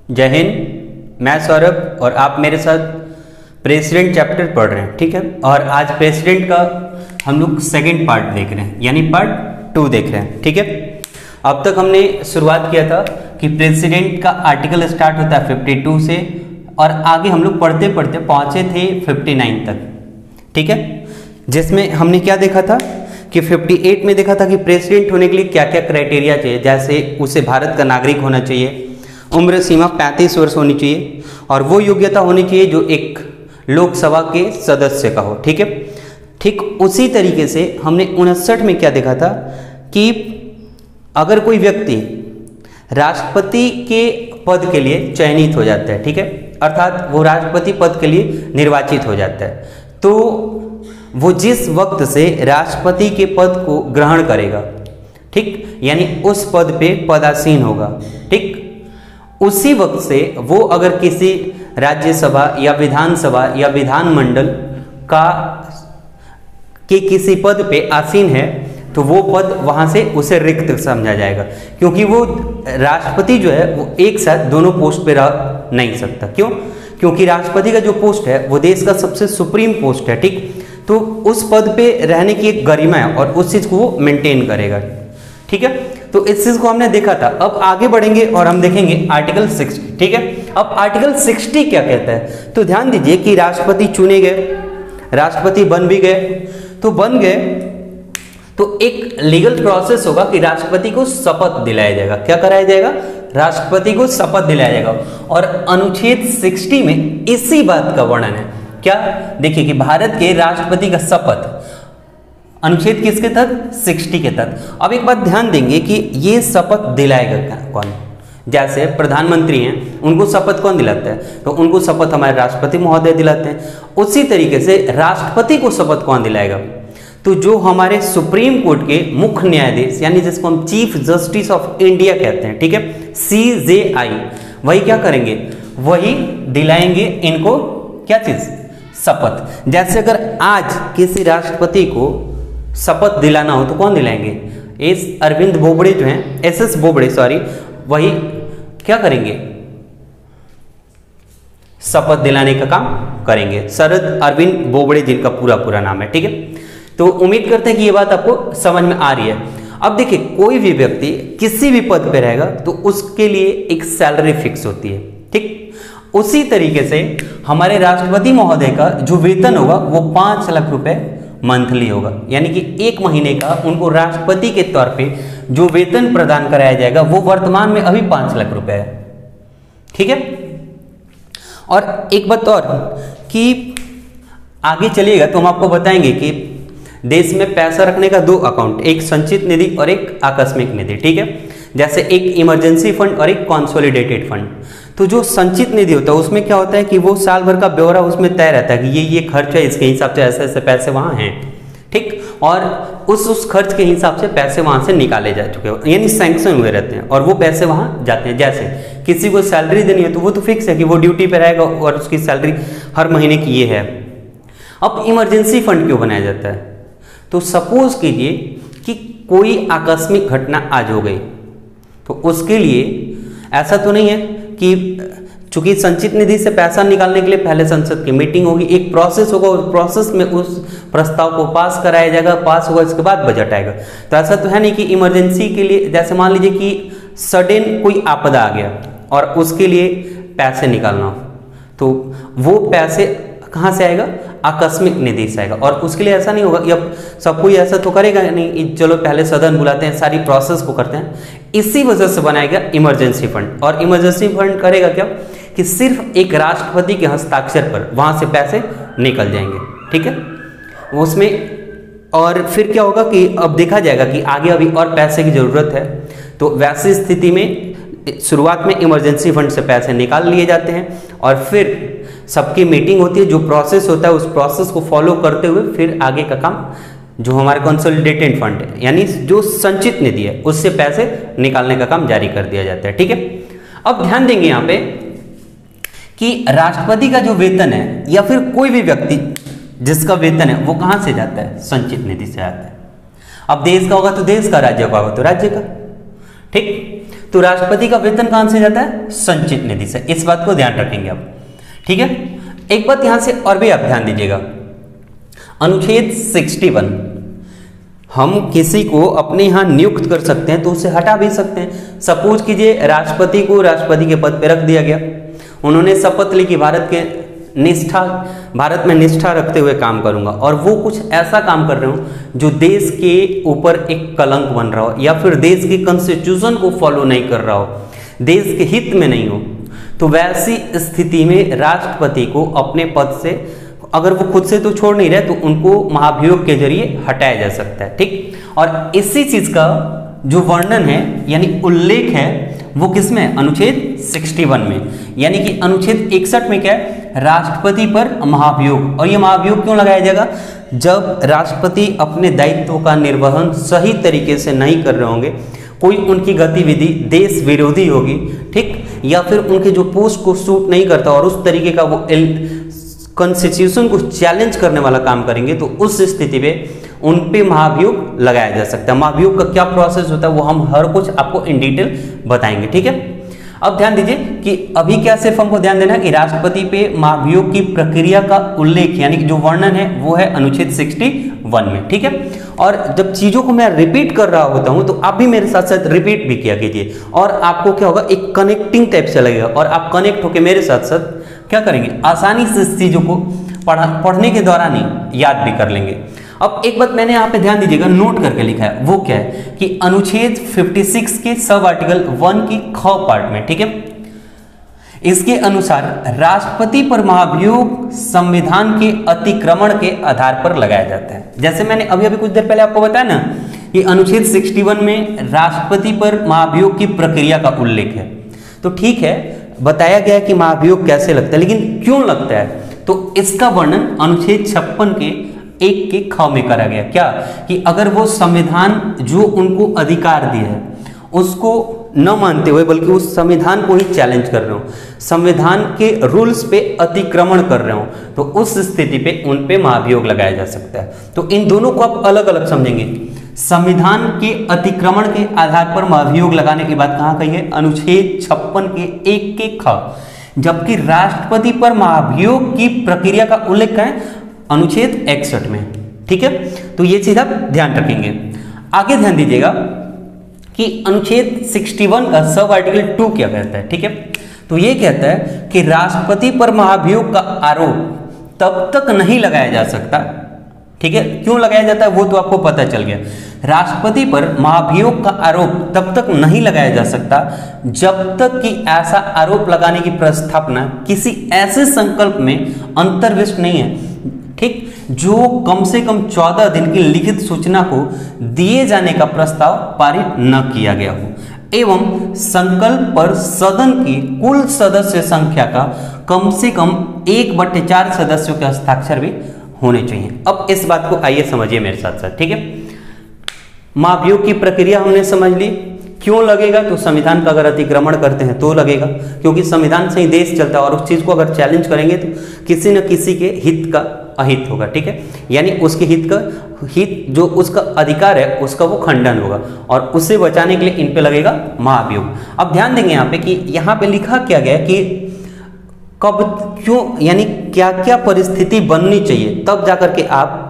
जय हिंद। मैं सौरभ और आप मेरे साथ प्रेसिडेंट चैप्टर पढ़ रहे हैं, ठीक है। और आज प्रेसिडेंट का हम लोग सेकंड पार्ट देख रहे हैं, यानी पार्ट 2 देख रहे हैं, ठीक है। अब तक हमने शुरुआत किया था कि प्रेसिडेंट का आर्टिकल स्टार्ट होता है 52 से और आगे हम लोग पढ़ते पढ़ते पहुंचे थे 59 तक, ठीक है। जिसमें हमने क्या देखा था कि 58 में देखा था कि प्रेसिडेंट होने के लिए क्या क्या क्राइटेरिया चाहिए, जैसे उसे भारत का नागरिक होना चाहिए, उम्र सीमा 35 वर्ष होनी चाहिए और वो योग्यता होनी चाहिए जो एक लोकसभा के सदस्य का हो, ठीक है। ठीक उसी तरीके से हमने 59 में क्या देखा था कि अगर कोई व्यक्ति राष्ट्रपति के पद के लिए चयनित हो जाता है, ठीक है, अर्थात वो राष्ट्रपति पद के लिए निर्वाचित हो जाता है, तो वो जिस वक्त से राष्ट्रपति के पद को ग्रहण करेगा, ठीक, यानी उस पद पे पदासीन होगा, ठीक, उसी वक्त से वो अगर किसी राज्यसभा या विधानसभा या विधानमंडल का के किसी पद पे आसीन है तो वो पद वहां से उसे रिक्त समझा जाएगा, क्योंकि वो राष्ट्रपति जो है वो एक साथ दोनों पोस्ट पे रह नहीं सकता। क्यों? क्योंकि राष्ट्रपति का जो पोस्ट है वो देश का सबसे सुप्रीम पोस्ट है, ठीक, तो उस पद पे रहने की एक गरिमा है और उस चीज को वो मेंटेन करेगा, ठीक है। तो इस चीज को हमने देखा था। अब आगे बढ़ेंगे और हम देखेंगे आर्टिकल 60, ठीक है। अब आर्टिकल 60 क्या कहता है, तो ध्यान दीजिए कि राष्ट्रपति चुने गए, राष्ट्रपति बन भी गए, तो बन गए तो एक लीगल प्रोसेस होगा कि राष्ट्रपति को शपथ दिलाया जाएगा। क्या कराया जाएगा? राष्ट्रपति को शपथ दिलाया जाएगा। और अनुच्छेद 60 में इसी बात का वर्णन है। क्या? देखिए कि भारत के राष्ट्रपति का शपथ अनुच्छेद किसके तहत? 60 के तहत। अब एक बात ध्यान देंगे कि ये शपथ दिलाएगा कौन? जैसे प्रधानमंत्री हैं, उनको शपथ कौन दिलाता है? तो उनको शपथ हमारे राष्ट्रपति महोदय दिलाते हैं। उसी तरीके से राष्ट्रपति को शपथ कौन दिलाएगा? तो जो हमारे सुप्रीम कोर्ट के मुख्य न्यायाधीश, यानी जिसको हम चीफ जस्टिस ऑफ इंडिया कहते हैं, ठीक है, CJI, वही क्या करेंगे? वही दिलाएंगे इनको क्या चीज? शपथ। जैसे अगर आज किसी राष्ट्रपति को शपथ दिलाना हो तो कौन दिलाएंगे? अरविंद बोबड़े जो हैं, SS बोबड़े, सॉरी, वही क्या करेंगे? शपथ दिलाने का काम करेंगे। शरद अरविंद बोबड़े जिनका पूरा नाम है, ठीक है। तो उम्मीद करते हैं कि ये बात आपको समझ में आ रही है। अब देखिए, कोई भी व्यक्ति किसी भी पद पे रहेगा तो उसके लिए एक सैलरी फिक्स होती है, ठीक। उसी तरीके से हमारे राष्ट्रपति महोदय का जो वेतन होगा वो 5 लाख रुपए मंथली होगा, यानी कि एक महीने का उनको राष्ट्रपति के तौर पे जो वेतन प्रदान कराया जाएगा वो वर्तमान में अभी 5 लाख रुपए है, ठीक है। और एक बात और कि आगे चलिएगा तो हम आपको बताएंगे कि देश में पैसा रखने का 2 अकाउंट, एक संचित निधि और एक आकस्मिक निधि, ठीक है। जैसे एक इमरजेंसी फंड और एक कंसोलिडेटेड फंड। तो जो संचित निधि होता है उसमें क्या होता है कि वो साल भर का ब्यौरा उसमें तय रहता है कि ये खर्च है, इसके हिसाब से ऐसे ऐसे पैसे वहाँ हैं, ठीक, और उस खर्च के हिसाब से पैसे वहाँ से निकाले जा चुके हो, यानी सैंक्शन हुए रहते हैं और वो पैसे वहाँ जाते हैं। जैसे किसी को सैलरी देनी है तो वो तो फिक्स है कि वो ड्यूटी पर रहेगा और उसकी सैलरी हर महीने की ये है। अब इमरजेंसी फंड क्यों बनाया जाता है? तो सपोज कीजिए कि कोई आकस्मिक घटना आज हो गई, तो उसके लिए ऐसा तो नहीं है कि चूंकि संचित निधि से पैसा निकालने के लिए पहले संसद की मीटिंग होगी, एक प्रोसेस होगा, उस प्रोसेस में उस प्रस्ताव को पास कराया जाएगा, पास होगा, इसके बाद बजट आएगा। तो ऐसा तो है नहीं कि इमरजेंसी के लिए, जैसे मान लीजिए कि सडन कोई आपदा आ गया और उसके लिए पैसे निकालना हो, तो वो पैसे कहाँ से आएगा? आकस्मिक निधि से आएगा। और उसके लिए ऐसा नहीं होगा, अब सब कोई ऐसा तो करेगा नहीं, चलो पहले सदन बुलाते हैं, सारी प्रोसेस को करते हैं। इसी वजह से बनाएगा इमरजेंसी फंड। और इमरजेंसी फंड करेगा क्या कि सिर्फ एक राष्ट्रपति के हस्ताक्षर पर वहां से पैसे निकल जाएंगे, ठीक है, उसमें। और फिर क्या होगा कि अब देखा जाएगा कि आगे अभी और पैसे की जरूरत है, तो वैसी स्थिति में शुरुआत में इमरजेंसी फंड से पैसे निकाल लिए जाते हैं और फिर सबकी मीटिंग होती है, जो प्रोसेस होता है उस प्रोसेस को फॉलो करते हुए फिर आगे का काम जो हमारे कंसोलिडेटेड फंड है, यानी जो संचित निधि है, उससे पैसे निकालने का काम जारी कर दिया जाता है, ठीक है। अब ध्यान देंगे यहाँ पे कि राष्ट्रपति का जो वेतन है या फिर कोई भी व्यक्ति जिसका वेतन है वो कहाँ से जाता है? संचित निधि से आता है। अब देश का होगा तो देश का, राज्य का होगा तो राज्य का, ठीक। तो राष्ट्रपति का वेतन कहां से जाता है? संचित निधि से। इस बात को ध्यान रखेंगे आप, ठीक है। एक बात यहां से और भी आप ध्यान दीजिएगा, अनुच्छेद 61, हम किसी को अपने यहां नियुक्त कर सकते हैं तो उसे हटा भी सकते हैं। सपोज कीजिए राष्ट्रपति को राष्ट्रपति के पद पर रख दिया गया, उन्होंने शपथ ली कि भारत में निष्ठा रखते हुए काम करूंगा, और वो कुछ ऐसा काम कर रहे हो जो देश के ऊपर एक कलंक बन रहा हो, या फिर देश के कॉन्स्टिट्यूशन को फॉलो नहीं कर रहा हो, देश के हित में नहीं हो, तो वैसी स्थिति में राष्ट्रपति को अपने पद से, अगर वो खुद से तो छोड़ नहीं रहे, तो उनको महाभियोग के जरिए हटाया जा सकता है, ठीक। और इसी चीज का जो वर्णन है यानी उल्लेख है वो किसमें? अनुच्छेद 61 में। यानी कि अनुच्छेद 61 में क्या है? राष्ट्रपति पर महाभियोग। और ये महाभियोग क्यों लगाया जाएगा? जब राष्ट्रपति अपने दायित्वों का निर्वहन सही तरीके से नहीं कर रहे होंगे, कोई उनकी गतिविधि देश विरोधी होगी, ठीक, या फिर उनके जो पोस्ट को सूट नहीं करता और उस तरीके का वो कॉन्स्टिट्यूशन को चैलेंज करने वाला काम करेंगे, तो उस स्थिति में उन पे महाभियोग लगाया जा सकता है। महाभियोग का क्या प्रोसेस होता है वो हम हर कुछ आपको इन डिटेल बताएंगे, ठीक है। अब ध्यान दीजिए कि अभी क्या सिर्फ हमको ध्यान देना है कि राष्ट्रपति पे महाभियोग की प्रक्रिया का उल्लेख यानी कि जो वर्णन है वो है अनुच्छेद 61 में, ठीक है। और जब चीजों को मैं रिपीट कर रहा होता हूं तो आप भी मेरे साथ साथ रिपीट भी किया कीजिए, और आपको क्या होगा, एक कनेक्टिंग टाइप से लगेगा, और आप कनेक्ट होकर मेरे साथ साथ क्या करेंगे, आसानी से इस चीजों को पढ़ने के दौरान ही याद भी कर लेंगे। अब एक बात मैंने यहाँ पे ध्यान दीजिएगा, नोट करके लिखा है, वो क्या है कि अनुच्छेद 56 के सब आर्टिकल 1 की ख पार्ट में, ठीक है, इसके अनुसार राष्ट्रपति पर महाभियोग संविधान के अतिक्रमण के आधार पर लगाया जाता है। जैसे मैंने अभी कुछ देर पहले आपको बताया ना कि अनुच्छेद 61 में राष्ट्रपति पर महाभियोग की प्रक्रिया का उल्लेख है, तो ठीक है, बताया गया है कि महाभियोग कैसे लगता है, लेकिन क्यों लगता है, तो इसका वर्णन अनुच्छेद 56 के 1 के ख में करा गया। क्या कि अगर वो संविधान जो उनको अधिकार दिया है उसको न मानते हुए बल्कि उस संविधान को ही चैलेंज कर रहे हो, संविधान के रूल्स पे अतिक्रमण कर रहे हो, तो उस स्थिति पे उन पे महाभियोग लगाया जा सकता है। तो इन दोनों को आप अलग अलग समझेंगे। संविधान के अतिक्रमण के आधार पर महाभियोग लगाने की बात कहाँ कही है? अनुच्छेद 56 के 1 के ख। जबकि राष्ट्रपति पर महाभियोग की प्रक्रिया का उल्लेख है अनुच्छेद 61 में, ठीक है। तो ये चीज आप ध्यान रखेंगे। आगे ध्यान दीजिएगा कि अनुच्छेद 61 का सब आर्टिकल 2 क्या कहता है, ठीक है। तो ये कहता है कि राष्ट्रपति पर महाभियोग का आरोप तब तक नहीं लगाया जा सकता, ठीक है। क्यों लगाया जाता है वो तो आपको पता चल गया। राष्ट्रपति पर महाभियोग का आरोप तब तक नहीं लगाया जा सकता जब तक कि ऐसा आरोप लगाने की प्रस्तावना किसी ऐसे संकल्प में अंतर्विष्ट नहीं है, ठीक, जो कम से कम 14 दिन की लिखित सूचना को दिए जाने का प्रस्ताव पारित न किया गया हो, एवं संकल्प पर सदन की कुल सदस्य संख्या का कम से कम 1/4 सदस्यों के हस्ताक्षर भी होने चाहिए। अब इस बात को आइए समझिए मेरे साथ साथ, ठीक है। महाभियोग की प्रक्रिया हमने समझ ली, क्यों लगेगा, तो संविधान का अगर अतिक्रमण करते हैं तो लगेगा, क्योंकि संविधान से ही देश चलता है और उस चीज को अगर चैलेंज करेंगे तो किसी न किसी के हित का अहित होगा, ठीक है, यानी उसके हित जो उसका अधिकार है उसका वो खंडन होगा, और उससे बचाने के लिए इन पे लगेगा महाभियोग। अब ध्यान देंगे यहाँ पे कि यहाँ पे लिखा क्या गया कि कब, क्यों, यानी क्या क्या परिस्थिति बननी चाहिए तब जाकर के आप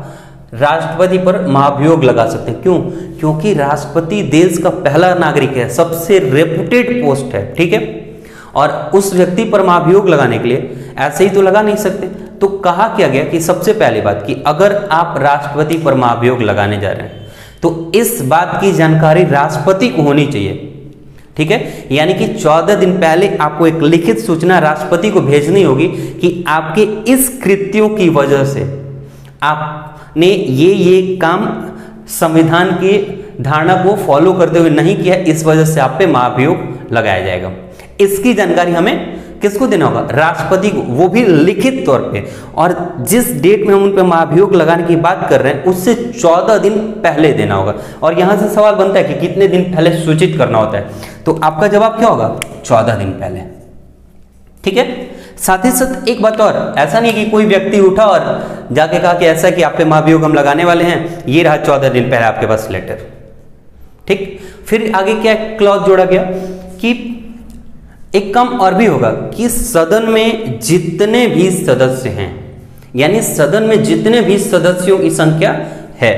राष्ट्रपति पर महाभियोग लगा सकते हैं। क्यों? क्योंकि राष्ट्रपति देश का पहला नागरिक है, सबसे रेपुटेड पोस्ट है, ठीक है, और उस व्यक्ति पर महाभियोग लगाने के लिए ऐसे ही तो लगा नहीं सकते। तो कहा क्या गया कि सबसे पहली बात कि अगर आप राष्ट्रपति पर महाभियोग लगाने जा रहे हैं तो इस बात की जानकारी राष्ट्रपति को होनी चाहिए, ठीक है, यानी कि 14 दिन पहले आपको एक लिखित सूचना राष्ट्रपति को भेजनी होगी कि आपके इस कृत्यों की वजह से आपने ये काम संविधान की धारणा को फॉलो करते हुए नहीं किया, इस वजह से आप पे महाभियोग लगाया जाएगा। इसकी जानकारी हमें किसको देना होगा? राष्ट्रपति को, वो भी लिखित तौर पे, और जिस डेट में हम उन पे महाभियोग लगाने की बात कर रहे हैं उससे 14 दिन पहले देना होगा। और यहां से सवाल बनता है कि कितने दिन पहले सूचित करना होता है, तो आपका जवाब क्या होगा? 14 दिन पहले, ठीक है। साथ ही साथ एक बात और, ऐसा नहीं कि कोई व्यक्ति उठा और जाके कहा कि ऐसा कि आप पे महाभियोग हम लगाने वाले हैं, ये रहा 14 दिन पहले आपके पास लेटर, ठीक। फिर आगे क्या क्लॉज जोड़ा गया कि एक काम और भी होगा कि सदन में जितने भी सदस्य हैं, यानी सदन में जितने भी सदस्यों की संख्या है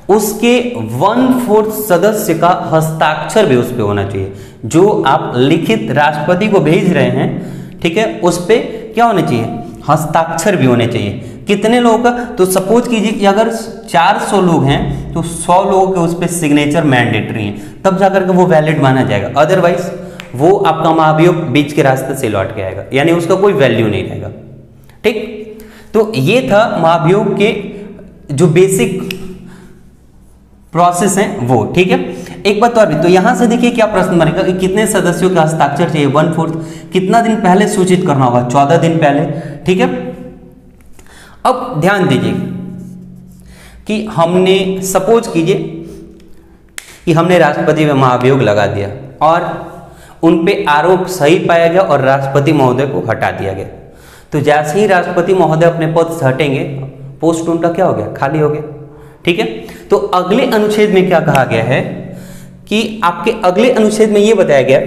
उसके 1/4 सदस्य का हस्ताक्षर भी उस पे होना चाहिए। जो आप लिखित राष्ट्रपति को भेज रहे हैं, ठीक है, उस पे क्या होना चाहिए, हस्ताक्षर भी होने चाहिए। कितने लोगों का, तो सपोज कीजिए कि अगर 400 लोग हैं तो 100 लोगों के उस पे सिग्नेचर मैंडेटरी हैं, तब जाकर के वो वैलिड माना जाएगा। अदरवाइज वो आपका महाभियोग बीच के रास्ते से लौट के आएगा, यानी उसका कोई वैल्यू नहीं रहेगा। ठीक, तो ये था महाभियोग के जो बेसिक प्रोसेस हैं वो। ठीक है, एक बात और भी, तो यहां से देखिए क्या प्रश्न बनेगा कि कितने सदस्यों का हस्ताक्षर चाहिए, 1/4, कितना दिन पहले सूचित करना होगा, 14 दिन पहले। ठीक है, अब ध्यान दीजिए कि हमने सपोज कीजिए कि हमने राष्ट्रपति में महाभियोग लगा दिया और उन पे आरोप सही पाया गया और राष्ट्रपति महोदय को हटा दिया गया। तो जैसे ही राष्ट्रपति महोदय अपने पद से हटेंगे, पोस्ट उनका क्या हो गया, खाली हो गया। ठीक है, तो अगले अनुच्छेद में क्या कहा गया है कि आपके अगले अनुच्छेद में यह बताया गया,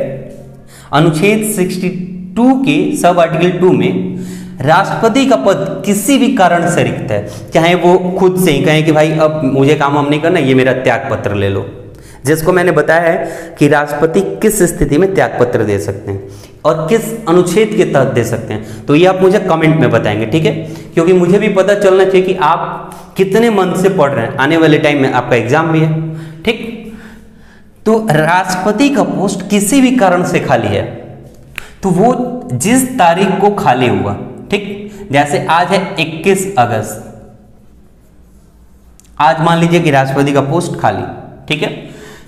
अनुच्छेद 62 के सब आर्टिकल 2 में राष्ट्रपति का पद किसी भी कारण से रिक्त है, चाहे वो खुद से ही कहें कि भाई अब मुझे काम हम नहीं करना, ये मेरा त्याग पत्र ले लो, जिसको मैंने बताया है कि राष्ट्रपति किस स्थिति में त्याग पत्र दे सकते हैं और किस अनुच्छेद के तहत दे सकते हैं, तो ये आप मुझे कमेंट में बताएंगे। ठीक है, क्योंकि मुझे भी पता चलना चाहिए कि आप कितने मन से पढ़ रहे हैं, आने वाले टाइम में आपका एग्जाम भी है। ठीक, तो राष्ट्रपति का पोस्ट किसी भी कारण से खाली है तो वो जिस तारीख को खाली हुआ, ठीक, जैसे आज है 21 अगस्त, आज मान लीजिए कि राष्ट्रपति का पोस्ट खाली, ठीक है,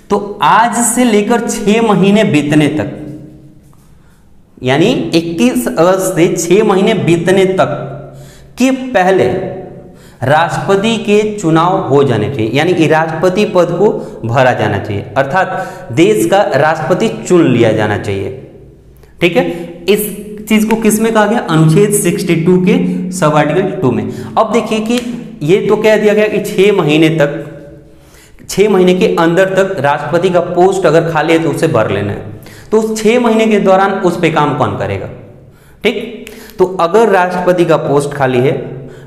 तो आज से लेकर 6 महीने बीतने तक, यानी 21 अगस्त से 6 महीने बीतने तक के पहले राष्ट्रपति के चुनाव हो जाने चाहिए, यानी कि राष्ट्रपति पद को भरा जाना चाहिए, अर्थात देश का राष्ट्रपति चुन लिया जाना चाहिए। ठीक है, इस चीज को किस में कहा गया, अनुच्छेद 62 के सब आर्टिकल 2 में। अब देखिए कि ये तो कह दिया गया कि 6 महीने तक, 6 महीने के अंदर तक राष्ट्रपति का पोस्ट अगर खाली है तो उसे भर लेना है। तो उस 6 महीने के दौरान उस पे काम कौन करेगा। ठीक, तो अगर राष्ट्रपति का पोस्ट खाली है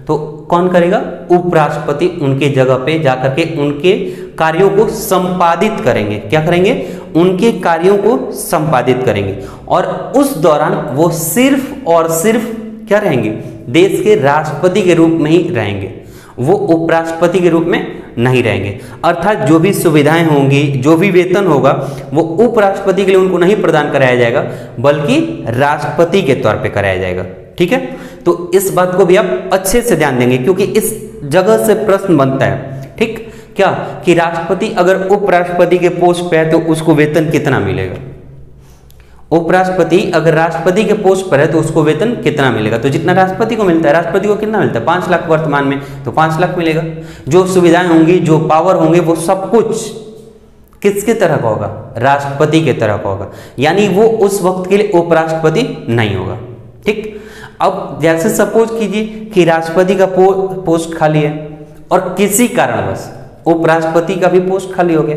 तो कौन करेगा, उपराष्ट्रपति उनके जगह पे जाकर के उनके कार्यों को संपादित करेंगे। क्या करेंगे, उनके कार्यों को संपादित करेंगे और उस दौरान वो सिर्फ और सिर्फ क्या रहेंगे, देश के राष्ट्रपति के रूप में ही रहेंगे, वो उपराष्ट्रपति के रूप में नहीं रहेंगे। अर्थात जो भी सुविधाएं होंगी, जो भी वेतन होगा, वो उपराष्ट्रपति के लिए उनको नहीं प्रदान कराया जाएगा, बल्कि राष्ट्रपति के तौर पे कराया जाएगा। ठीक है, तो इस बात को भी आप अच्छे से ध्यान देंगे क्योंकि इस जगह से प्रश्न बनता है। ठीक, क्या कि राष्ट्रपति अगर उपराष्ट्रपति के पोस्ट पे है तो उसको वेतन कितना मिलेगा, उपराष्ट्रपति अगर राष्ट्रपति के पोस्ट पर है तो उसको वेतन कितना मिलेगा। तो जितना राष्ट्रपति को मिलता है, राष्ट्रपति को कितना मिलता है, 5 लाख वर्तमान में, तो 5 लाख मिलेगा। जो सुविधाएं होंगी, जो पावर होंगे, वो सब कुछ किसके तरह का होगा, राष्ट्रपति के तरह का होगा, यानी वो उस वक्त के लिए उपराष्ट्रपति नहीं होगा। ठीक, अब जैसे सपोज कीजिए कि राष्ट्रपति का पोस्ट खाली है और किसी कारणवश उपराष्ट्रपति का भी पोस्ट खाली हो गया,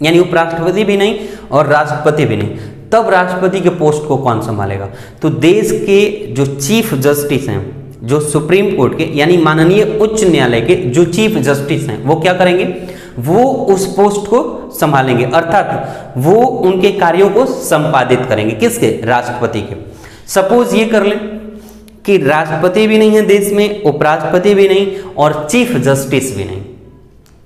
यानी उपराष्ट्रपति भी नहीं और राष्ट्रपति भी नहीं, तब राष्ट्रपति के पोस्ट को कौन संभालेगा। तो देश के जो चीफ जस्टिस हैं, जो सुप्रीम कोर्ट के यानी माननीय उच्च न्यायालय के जो चीफ जस्टिस हैं, वो क्या करेंगे, वो उस पोस्ट को संभालेंगे, अर्थात वो उनके कार्यों को संपादित करेंगे। किसके, राष्ट्रपति के। सपोज ये कर लें कि राष्ट्रपति भी नहीं है देश में, उपराष्ट्रपति भी नहीं और चीफ जस्टिस भी नहीं,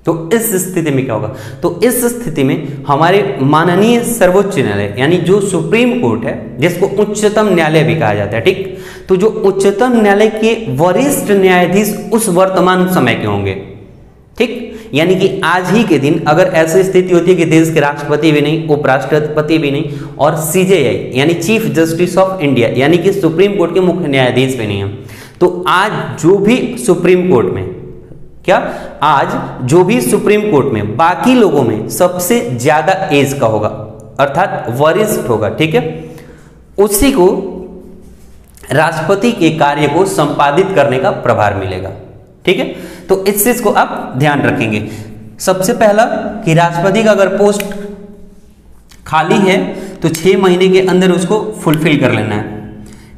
तो इस स्थिति में क्या होगा, तो इस स्थिति में हमारे माननीय सर्वोच्च न्यायालय यानी जो सुप्रीम कोर्ट है, जिसको उच्चतम न्यायालय भी कहा जाता है, ठीक, तो जो उच्चतम न्यायालय के वरिष्ठ न्यायाधीश उस वर्तमान समय के होंगे। ठीक, यानी कि आज ही के दिन अगर ऐसी स्थिति होती है कि देश के राष्ट्रपति भी नहीं, उपराष्ट्रपति भी नहीं और सीजेआई यानी चीफ जस्टिस ऑफ इंडिया यानी कि सुप्रीम कोर्ट के मुख्य न्यायाधीश भी नहीं है, तो आज जो भी सुप्रीम कोर्ट में क्या, आज जो भी सुप्रीम कोर्ट में बाकी लोगों में सबसे ज्यादा एज का होगा, अर्थात वरिष्ठ होगा, ठीक है, उसी को राष्ट्रपति के कार्य को संपादित करने का प्रभार मिलेगा। ठीक है, तो इस चीज को आप ध्यान रखेंगे। सबसे पहला कि राष्ट्रपति का अगर पोस्ट खाली है तो 6 महीने के अंदर उसको फुलफिल कर लेना है।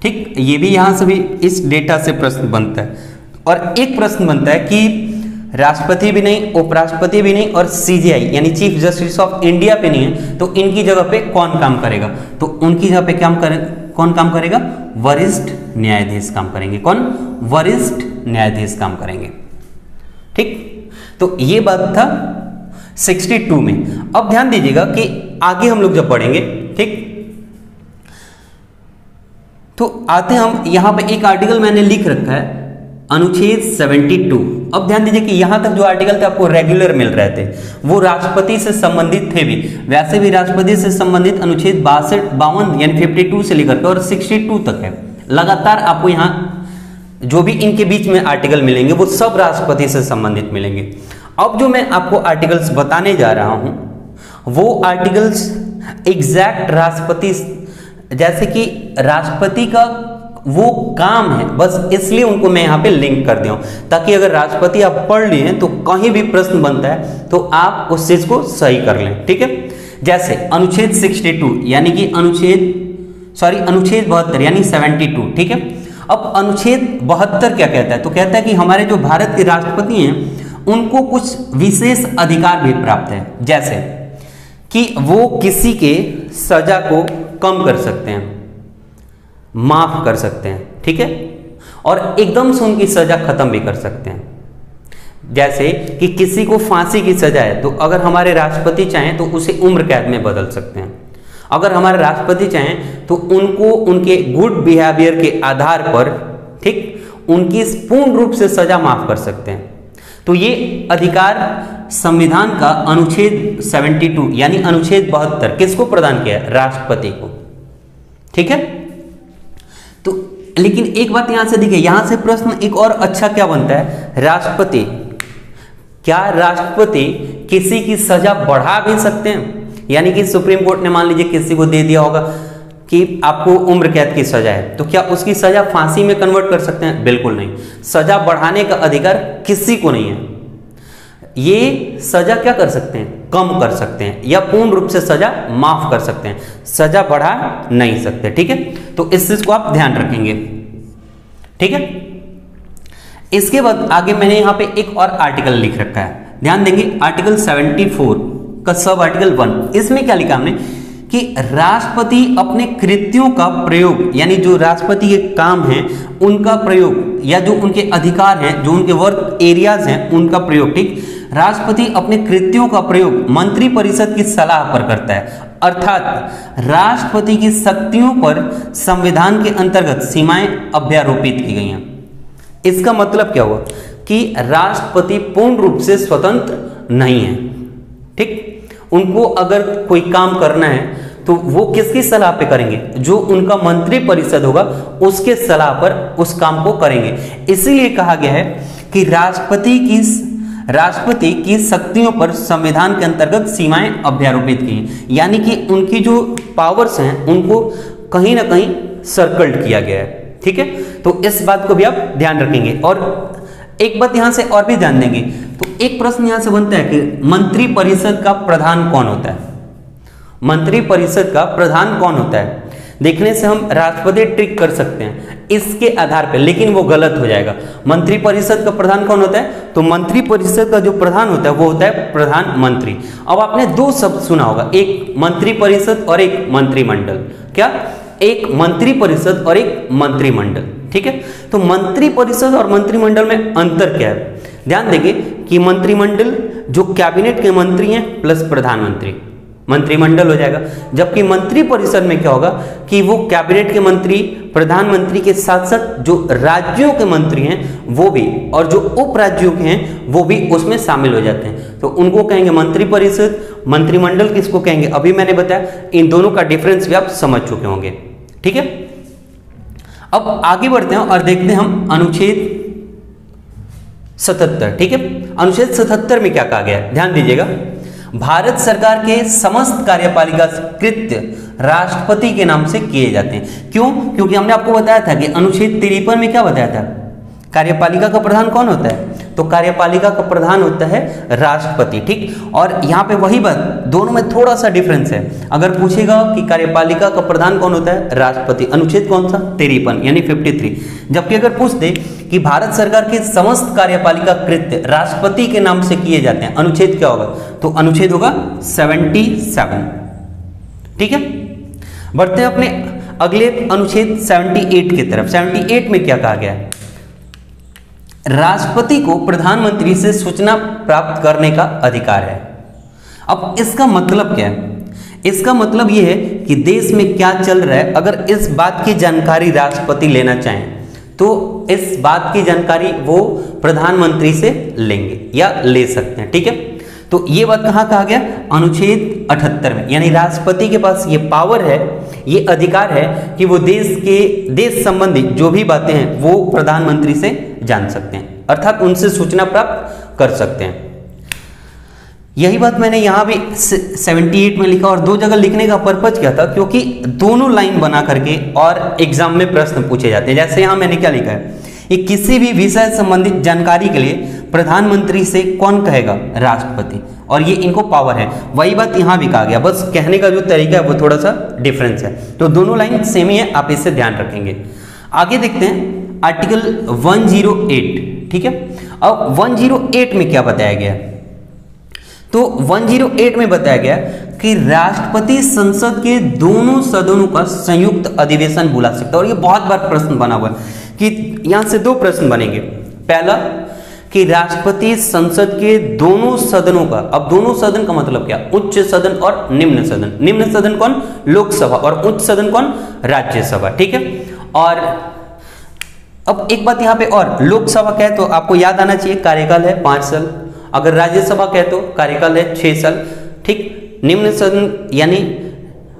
ठीक, ये भी यहाँ से भी इस डेटा से प्रश्न बनता है। और एक प्रश्न बनता है कि राष्ट्रपति भी नहीं, उपराष्ट्रपति भी नहीं और सीजेआई यानी चीफ जस्टिस ऑफ इंडिया पे नहीं है, तो इनकी जगह पे कौन काम करेगा? तो उनकी जगह पे कौन काम करेगा? वरिष्ठ न्यायाधीश काम करेंगे। कौन? वरिष्ठ न्यायाधीश काम करेंगे। ठीक, तो ये बात था 62 में। अब ध्यान दीजिएगा कि आगे हम लोग जब बढ़ेंगे, ठीक, तो आते हम यहां पे एक आर्टिकल मैंने लिख रखा है अनुच्छेद 72। अब ध्यान दीजिए कि यहां तक जो आर्टिकल थे आपको रेगुलर मिल रहे थे, वो राष्ट्रपति से संबंधित थे भी। वैसे भी राष्ट्रपति से संबंधित अनुच्छेद 52 यानी 52 से लेकर और 62 तक है। लगातार आपको यहां जो भी इनके बीच में आर्टिकल मिलेंगे वो सब राष्ट्रपति से संबंधित मिलेंगे। अब जो मैं आपको आर्टिकल्स बताने जा रहा हूं वो आर्टिकल्स एग्जैक्ट राष्ट्रपति, जैसे कि राष्ट्रपति का वो काम है, बस इसलिए उनको मैं यहाँ पे लिंक कर दिया हूं, ताकि अगर राष्ट्रपति आप पढ़ लिए तो कहीं भी प्रश्न बनता है तो आप उस चीज को सही कर लें। ठीक है, जैसे अनुच्छेद 62 यानी कि अनुच्छेद 72 यानी 72। ठीक है, अब अनुच्छेद 72 क्या कहता है? तो कहता है कि हमारे जो भारत के राष्ट्रपति हैं उनको कुछ विशेष अधिकार भी प्राप्त है, जैसे कि वो किसी के सजा को कम कर सकते हैं, माफ कर सकते हैं। ठीक है, और एकदम से उनकी सजा खत्म भी कर सकते हैं। जैसे कि किसी को फांसी की सजा है तो अगर हमारे राष्ट्रपति चाहें तो उसे उम्र कैद में बदल सकते हैं। अगर हमारे राष्ट्रपति चाहें तो उनको उनके गुड बिहेवियर के आधार पर, ठीक, उनकी पूर्ण रूप से सजा माफ कर सकते हैं। तो ये अधिकार संविधान का अनुच्छेद 72 यानी अनुच्छेद 72 किसको प्रदान किया है? राष्ट्रपति को। ठीक है, तो लेकिन एक बात यहां से देखिए, यहां से प्रश्न एक और अच्छा क्या बनता है? राष्ट्रपति, क्या राष्ट्रपति किसी की सजा बढ़ा भी सकते हैं? यानी कि सुप्रीम कोर्ट ने मान लीजिए किसी को दे दिया होगा कि आपको उम्र कैद की सजा है, तो क्या उसकी सजा फांसी में कन्वर्ट कर सकते हैं? बिल्कुल नहीं। सजा बढ़ाने का अधिकार किसी को नहीं है। ये सजा क्या कर सकते हैं? कम कर सकते हैं या पूर्ण रूप से सजा माफ कर सकते हैं, सजा बढ़ा नहीं सकते। ठीक है, तो इस चीज को आप ध्यान रखेंगे। ठीक है, इसके बाद आगे मैंने यहां पे एक और आर्टिकल लिख रखा है, ध्यान देंगे। आर्टिकल 74 का सब आर्टिकल 1, इसमें क्या लिखा हमने कि राष्ट्रपति अपने कृत्यों का प्रयोग, यानी जो राष्ट्रपति के काम हैं उनका प्रयोग या जो उनके अधिकार हैं, जो उनके वर्क एरियाज हैं उनका प्रयोग, ठीक, राष्ट्रपति अपने कृत्यों का प्रयोग मंत्रिपरिषद की सलाह पर करता है। अर्थात राष्ट्रपति की शक्तियों पर संविधान के अंतर्गत सीमाएं अध्यारोपित की गई हैं। इसका मतलब क्या हुआ कि राष्ट्रपति पूर्ण रूप से स्वतंत्र नहीं है। ठीक, उनको अगर कोई काम करना है तो वो किसकी सलाह पे करेंगे? जो उनका मंत्री परिषद होगा उसके सलाह पर उस काम को करेंगे। इसीलिए कहा गया है कि राष्ट्रपति की शक्तियों पर संविधान के अंतर्गत सीमाएं अध्यारोपित की, यानी कि उनकी जो पावर्स हैं उनको कहीं ना कहीं सर्कल्ड किया गया है। ठीक है, तो इस बात को भी आप ध्यान रखेंगे। और एक बात यहां से और भी ध्यान देंगे, तो एक प्रश्न यहां से बनता है कि मंत्रिपरिषद का प्रधान कौन होता है? मंत्रिपरिषद का प्रधान कौन होता है? देखने से हम राष्ट्रपति ट्रिक कर सकते हैं इसके आधार पर, लेकिन वो गलत हो जाएगा। मंत्रिपरिषद का प्रधान कौन होता है? तो मंत्रिपरिषद का जो प्रधान होता है वो होता है प्रधानमंत्री। अब आपने दो शब्द सुना होगा, एक मंत्रिपरिषद और एक मंत्रिमंडल। क्या? एक मंत्रिपरिषद और एक मंत्रिमंडल। ठीक है, तो मंत्रिपरिषद और मंत्रिमंडल में अंतर क्या है? ध्यान देंगे कि मंत्रिमंडल जो कैबिनेट के मंत्री हैं प्लस प्रधानमंत्री, मंत्रिमंडल हो जाएगा। जबकि मंत्रिपरिषद में क्या होगा कि वो कैबिनेट के मंत्री, प्रधानमंत्री के साथ साथ जो राज्यों के मंत्री हैं वो भी, और जो उप राज्यों के हैं वो भी उसमें शामिल हो जाते हैं। तो उनको कहेंगे मंत्रिपरिषद। मंत्रिमंडल किसको कहेंगे अभी मैंने बताया, इन दोनों का डिफरेंस भी आप समझ चुके होंगे। ठीक है, अब आगे बढ़ते हैं और देखते हैं हम अनुच्छेद 77। ठीक है, अनुच्छेद 77 में क्या कहा गया है? ध्यान दीजिएगा, भारत सरकार के समस्त कार्यपालिका कृत्य राष्ट्रपति के नाम से किए जाते हैं। क्यों? क्योंकि हमने आपको बताया था कि अनुच्छेद 53 में क्या बताया था? कार्यपालिका का प्रधान कौन होता है? तो कार्यपालिका का प्रधान होता है राष्ट्रपति। ठीक, और यहाँ पे वही बात, दोनों में थोड़ा सा डिफरेंस है। अगर पूछेगा कि कार्यपालिका का प्रधान कौन होता है, राष्ट्रपति, अनुच्छेद कौन सा, 53 यानी 53। जबकि अगर पूछ दे कि भारत सरकार के समस्त कार्यपालिका कृत्य राष्ट्रपति के नाम से किए जाते हैं, अनुच्छेद क्या होगा, तो अनुच्छेद होगा 77। ठीक है, बढ़ते हैं अपने अगले अनुच्छेद 78 की तरफ। 78 में क्या कहा गया है, राष्ट्रपति को प्रधानमंत्री से सूचना प्राप्त करने का अधिकार है। अब इसका मतलब क्या है, इसका मतलब यह है कि देश में क्या चल रहा है, अगर इस बात की जानकारी राष्ट्रपति लेना चाहें तो इस बात की जानकारी वो प्रधानमंत्री से लेंगे या ले सकते हैं। ठीक है, तो ये बात कहाँ कहा गया, अनुच्छेद 78 में, यानी राष्ट्रपति के पास ये पावर है, ये अधिकार है कि वो देश संबंधी जो भी बातें हैं वो प्रधानमंत्री से जान सकते हैं, अर्थात उनसे सूचना प्राप्त कर सकते हैं। यही बात मैंने यहाँ भी 78 में लिखा, और दो जगह लिखने का पर्पज क्या था, क्योंकि दोनों लाइन बना करके और एग्जाम में प्रश्न पूछे जाते हैं। जैसे यहाँ मैंने क्या लिखा है, ये किसी भी विषय संबंधित जानकारी के लिए प्रधानमंत्री से कौन कहेगा, राष्ट्रपति, और ये इनको पावर है। वही बात यहाँ भी कहा गया, बस कहने का जो तरीका है वो थोड़ा सा डिफरेंस है। तो दोनों लाइन सेम ही है, आप इससे ध्यान रखेंगे। आगे देखते हैं आर्टिकल 108। ठीक है, अब 108 में क्या बताया गया, तो 108 में बताया गया कि राष्ट्रपति संसद के दोनों सदनों का संयुक्त अधिवेशन बुला सकता है। और ये बहुत बार प्रश्न बना हुआ है कि यहां से दो प्रश्न बनेंगे। पहला कि राष्ट्रपति संसद के दोनों सदनों का, अब दोनों सदन का मतलब क्या, उच्च सदन और निम्न सदन। निम्न सदन कौन, लोकसभा, और उच्च सदन कौन, राज्यसभा। ठीक है, और अब एक बात यहाँ पे और, लोकसभा कहे तो आपको याद आना चाहिए कार्यकाल है 5 साल, अगर राज्यसभा कहे तो कार्यकाल है 6 साल। ठीक, निम्न सदन यानी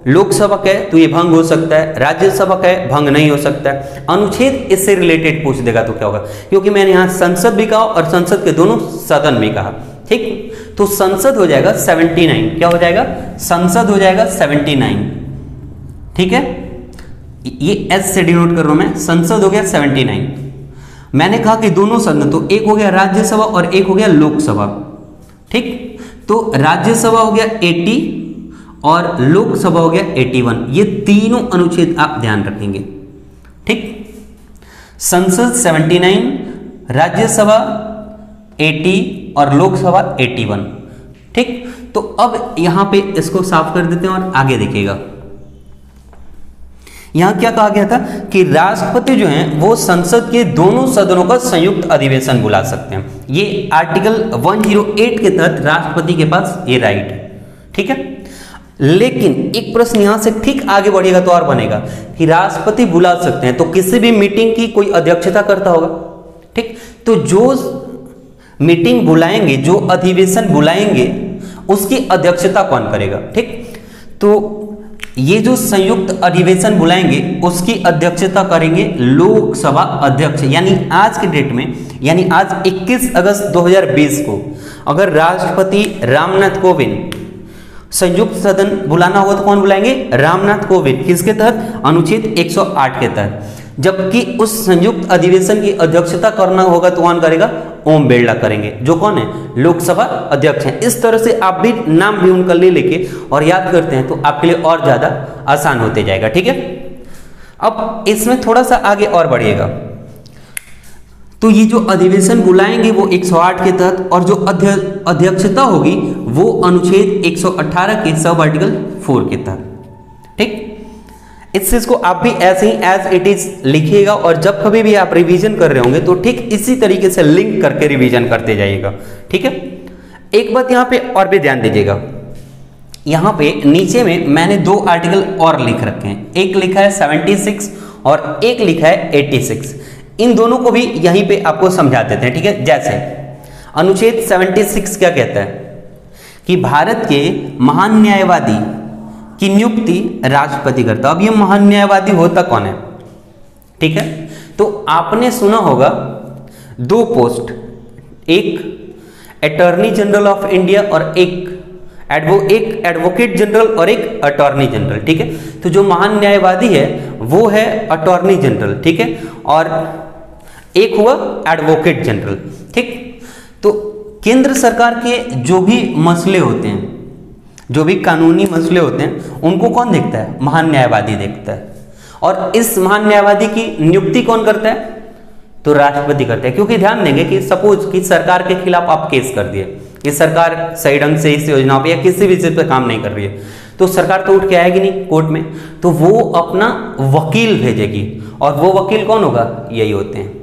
लोकसभा कहे तो ये भंग हो सकता है, राज्यसभा कहे भंग नहीं हो सकता है। अनुच्छेद इससे रिलेटेड पूछ देगा तो क्या होगा, क्योंकि मैंने यहाँ संसद भी कहा और संसद के दोनों सदन भी कहा। ठीक, तो संसद हो जाएगा 79, क्या हो जाएगा, संसद हो जाएगा 79। ठीक है, ये एस से डिनोट कर रहा हूं मैं, संसद हो गया 79। मैंने कहा कि दोनों सदन, तो एक हो गया राज्यसभा और एक हो गया लोकसभा। ठीक, तो राज्यसभा हो गया 80 और लोकसभा हो गया 81। ये तीनों अनुच्छेद आप ध्यान रखेंगे। ठीक, संसद 79, राज्यसभा 80 और लोकसभा 81। ठीक, तो अब यहां पे इसको साफ कर देते हैं और आगे देखिएगा। यहां क्या कहा गया था कि राष्ट्रपति जो हैं वो संसद के दोनों सदनों का संयुक्त अधिवेशन बुला सकते हैं। ये आर्टिकल 108 के तहत राष्ट्रपति के पास ये राइट है। ठीक है, लेकिन एक प्रश्न यहां से ठीक आगे बढ़ेगा तो और बनेगा कि राष्ट्रपति बुला सकते हैं तो किसी भी मीटिंग की कोई अध्यक्षता करता होगा। ठीक, तो जो मीटिंग बुलाएंगे, जो अधिवेशन बुलाएंगे, उसकी अध्यक्षता कौन करेगा। ठीक, तो ये जो संयुक्त अधिवेशन बुलाएंगे उसकी अध्यक्षता करेंगे लोकसभा अध्यक्ष। यानी आज के डेट में, यानी आज 21 अगस्त 2020 को अगर राष्ट्रपति रामनाथ कोविंद संयुक्त सदन बुलाना होगा तो कौन बुलाएंगे, रामनाथ कोविंद। किसके तहत, अनुच्छेद 108 के तहत। जबकि उस संयुक्त अधिवेशन की अध्यक्षता करना होगा तो कौन करेगा, ओम बिरला करेंगे, जो कौन है, लोकसभा अध्यक्ष हैं। इस तरह से आप भी नाम भी उनका ले लेके और याद करते हैं तो आपके लिए और ज्यादा आसान होते जाएगा। ठीक है, अब इसमें थोड़ा सा आगे और बढ़िएगा, तो ये जो अधिवेशन बुलाएंगे वो 108 के तहत, और जो अध्यक्षता होगी वो अनुच्छेद 118 के सब आर्टिकल 4 के तहत। ठीक, इस चीज को आप भी ऐसे ही एज इट इज लिखिएगा, और जब कभी भी आप रिवीजन कर रहे होंगे तो ठीक इसी तरीके से लिंक करके रिवीजन करते जाइएगा। ठीक है, एक बात यहां पे और भी ध्यान दीजिएगा, यहां पे नीचे में मैंने 2 आर्टिकल और लिख रखे हैं, एक लिखा है 76 और एक लिखा है 86। इन दोनों को भी यहीं पे आपको समझा देते हैं। ठीक है, जैसे अनुच्छेद 76 क्या कहता है कि भारत के महान न्यायवादी की नियुक्ति राष्ट्रपति करता। अब ये महान न्यायवादी होता कौन है, ठीक है, तो आपने सुना होगा 2 पोस्ट, एक अटॉर्नी जनरल ऑफ इंडिया और एक एडवोकेट जनरल और एक अटॉर्नी जनरल। ठीक है, तो जो महान न्यायवादी है वो है अटॉर्नी जनरल। ठीक है, और एक हुआ एडवोकेट जनरल। ठीक, केंद्र सरकार के जो भी मसले होते हैं, जो भी कानूनी मसले होते हैं, उनको कौन देखता है? महान न्यायवादी देखता है। और इस महान न्यायवादी की नियुक्ति कौन करता है? तो राष्ट्रपति करता है। क्योंकि ध्यान देंगे कि सपोज कि सरकार के खिलाफ आप केस कर दिए कि सरकार सही ढंग से इस योजना पे या किसी भी चीज पे काम नहीं कर रही है, तो सरकार तो उठ के आएगी नहीं कोर्ट में, तो वो अपना वकील भेजेगी। और वो वकील कौन होगा? यही होते हैं।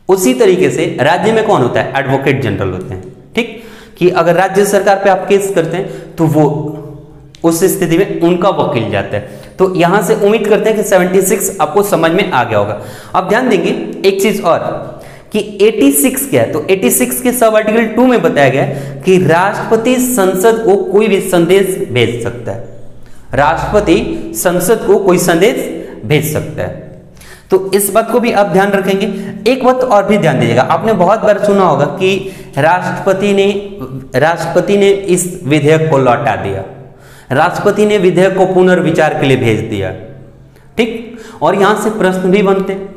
उसी तरीके से राज्य में कौन होता है? एडवोकेट जनरल होते हैं। ठीक, कि अगर राज्य सरकार पे आप केस करते हैं तो वो उस स्थिति में उनका वकील जाता है। तो यहां से उम्मीद करते हैं कि 76 आपको समझ में आ गया होगा। अब ध्यान देंगे एक चीज और कि 86 क्या है। तो 86 के सब आर्टिकल 2 में बताया गया है कि राष्ट्रपति संसद को कोई भी संदेश भेज सकता है। राष्ट्रपति संसद को कोई संदेश भेज सकता है। तो इस बात को भी आप ध्यान रखेंगे। एक बात और भी ध्यान दीजिएगा, आपने बहुत बार सुना होगा कि राष्ट्रपति ने इस विधेयक को लौटा दिया, राष्ट्रपति ने विधेयक को पुनर्विचार के लिए भेज दिया। ठीक, और यहां से प्रश्न भी बनते हैं।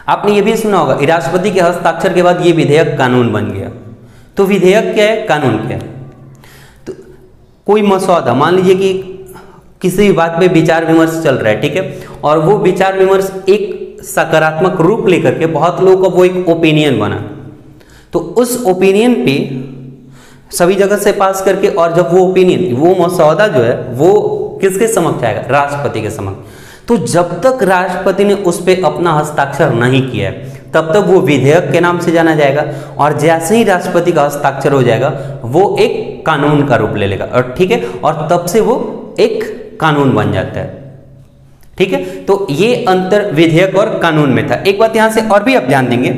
आपने ये भी सुना होगा कि राष्ट्रपति के हस्ताक्षर के बाद ये विधेयक कानून बन गया। तो विधेयक क्या है? कानून क्या है? तो कोई मसौदा, मान लीजिए कि किसी भी बात पे विचार विमर्श चल रहा है, ठीक है, और वो विचार विमर्श एक सकारात्मक रूप लेकर के बहुत लोगों का वो एक ओपिनियन बना, तो उस ओपिनियन पे सभी जगह से पास करके, और जब वो ओपिनियन, वो मसौदा जो है वो किसके समक्ष आएगा? राष्ट्रपति के समक्ष। तो जब तक राष्ट्रपति ने उस पर अपना हस्ताक्षर नहीं किया है तब तक वो विधेयक के नाम से जाना जाएगा, और जैसे ही राष्ट्रपति का हस्ताक्षर हो जाएगा वो एक कानून का रूप ले लेगा। और ठीक है, और तब से वो एक कानून बन जाता है। ठीक है, तो ये अंतर विधेयक और कानून में था। एक बात यहां से और भी आप ध्यान देंगे